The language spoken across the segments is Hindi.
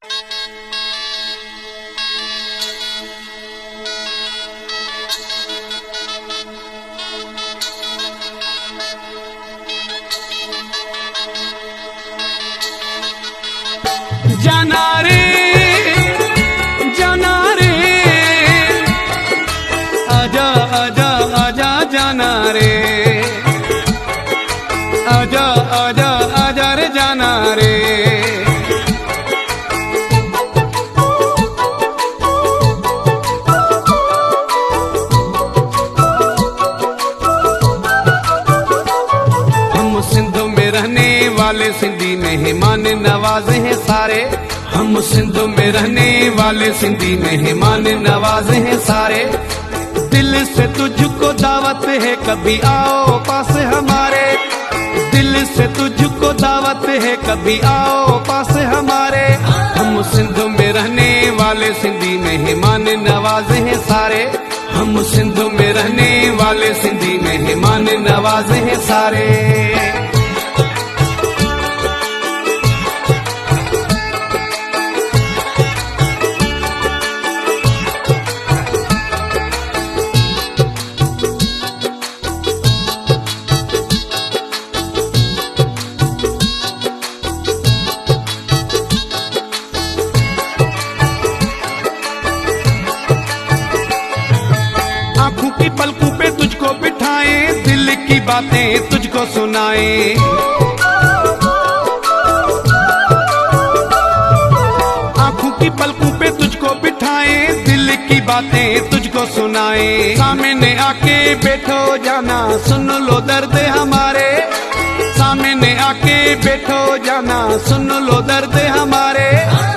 जाना रे आजा आजा आजा जाना रे आजा आजा आजा रे जाना रे। हम सिंध में रहने वाले सिंधी मेहमान नवाजे हैं सारे। हम सिंध में रहने वाले सिंधी मेहमान नवाजे हैं सारे। दिल से तुझको दावत है कभी आओ पास हमारे। दिल से तुझको दावत है कभी आओ पास हमारे। हम सिंध में रहने वाले सिंधी मेहमान नवाजे हैं सारे। हम सिंध में रहने वाले सिंधी मेहमान नवाजे हैं सारे। आंखों की पलकों पे तुझको बिठाए, दिल की बातें तुझको सुनाए। आंखों की पलकों पे तुझको बिठाए, दिल की बातें तुझको सुनाए। सामने आके बैठो जाना सुन लो दर्द हमारे। सामने आके बैठो जाना सुन लो दर्द हमारे।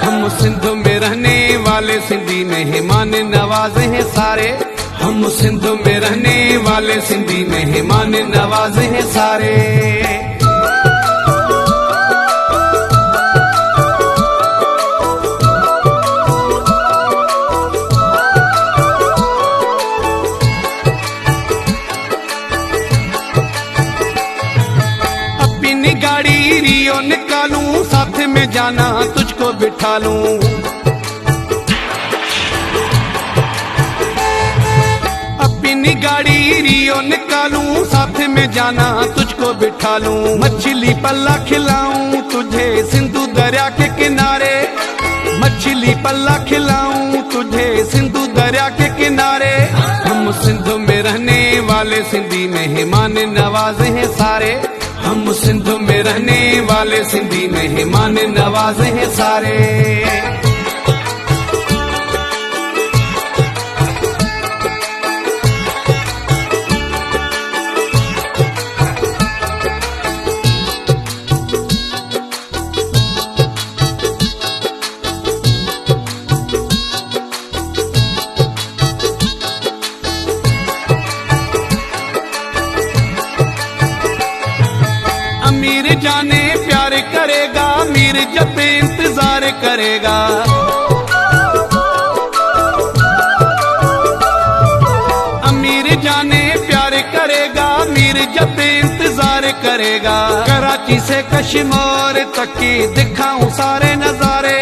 हम सिंध में रहने वाले सिंधी मेहमान नवाजे हैं सारे। हम सिंध में रहने वाले सिंधी मेहमान नवाजे हैं सारे। अपनी गाड़ी रियो निकालूं, साथ में जाना तुझको बिठा लूं। अपनी गाड़ी रियो निकालूं, साथ में जाना तुझको बिठा लूं। मछली पल्ला खिलाऊं तुझे सिंधु दरिया के किनारे। मछली पल्ला खिलाऊं तुझे सिंधु दरिया के किनारे। हम सिंध में रहने वाले सिंधी मेहमान नवाजे हैं सारे। हम सिंध में रहने वाले सिंधी मेहमान नवाजे हैं सारे। अमीर जाने प्यार करेगा, मीर जब इंतजार करेगा। अमीर जाने प्यार करेगा, मीर जब इंतजार करेगा। कराची से कश्मीर तक की दिखाऊं सारे नजारे।